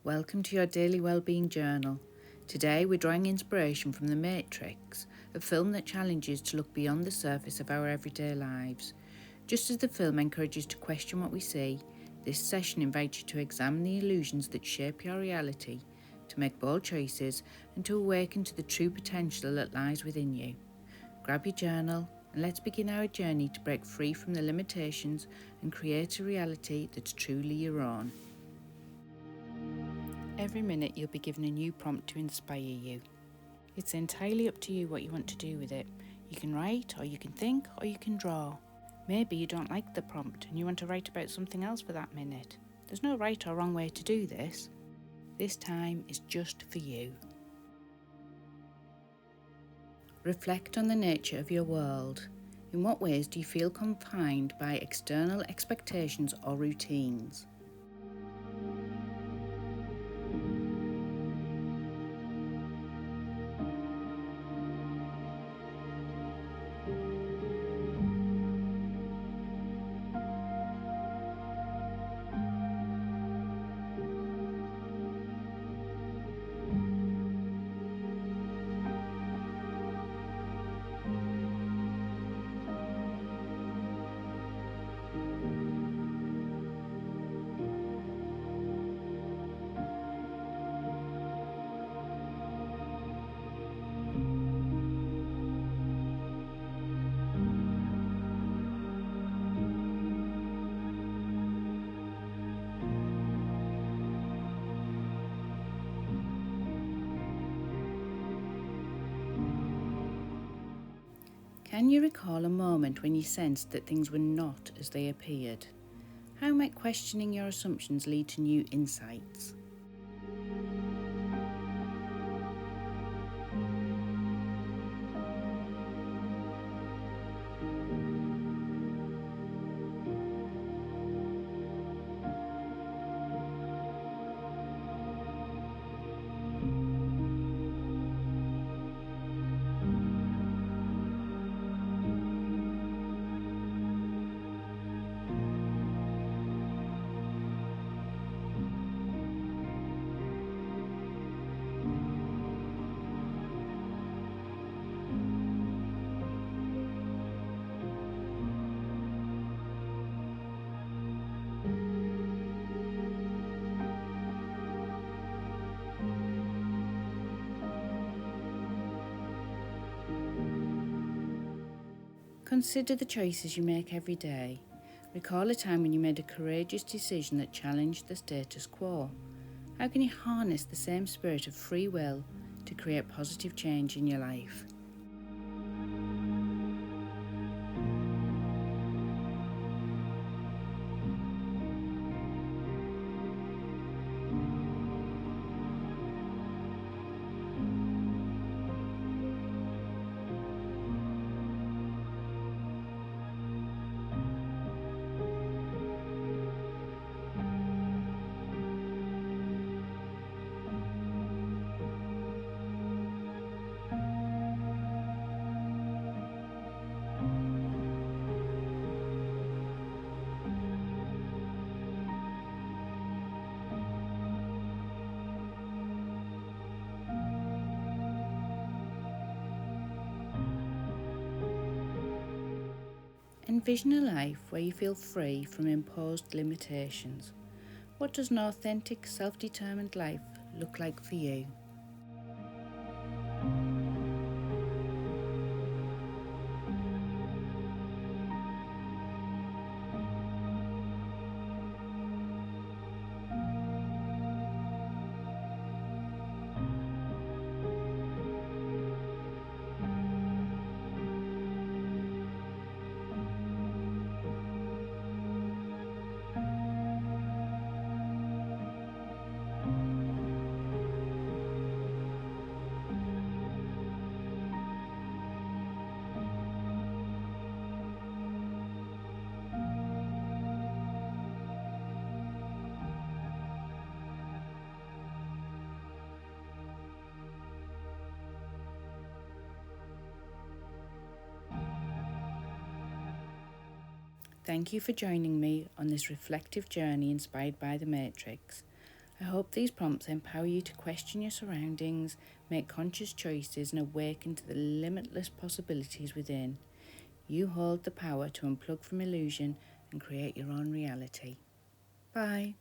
Welcome to your daily Wellbeing journal. Today we're drawing inspiration from The Matrix, a film that challenges to look beyond the surface of our everyday lives. Just as the film encourages to question what we see, this session invites you to examine the illusions that shape your reality, to make bold choices and to awaken to the true potential that lies within you. Grab your journal and let's begin our journey to break free from the limitations and create a reality that's truly your own. Every minute you'll be given a new prompt to inspire you. It's entirely up to you what you want to do with it. You can write, or you can think, or you can draw. Maybe you don't like the prompt and you want to write about something else for that minute. There's no right or wrong way to do this. This time is just for you. Reflect on the nature of your world. In what ways do you feel confined by external expectations or routines? Can you recall a moment when you sensed that things were not as they appeared? How might questioning your assumptions lead to new insights? Consider the choices you make every day. Recall a time when you made a courageous decision that challenged the status quo. How can you harness the same spirit of free will to create positive change in your life? Envision a life where you feel free from imposed limitations. What does an authentic, self-determined life look like for you? Thank you for joining me on this reflective journey inspired by The Matrix. I hope these prompts empower you to question your surroundings, make conscious choices, and awaken to the limitless possibilities within. You hold the power to unplug from illusion and create your own reality. Bye.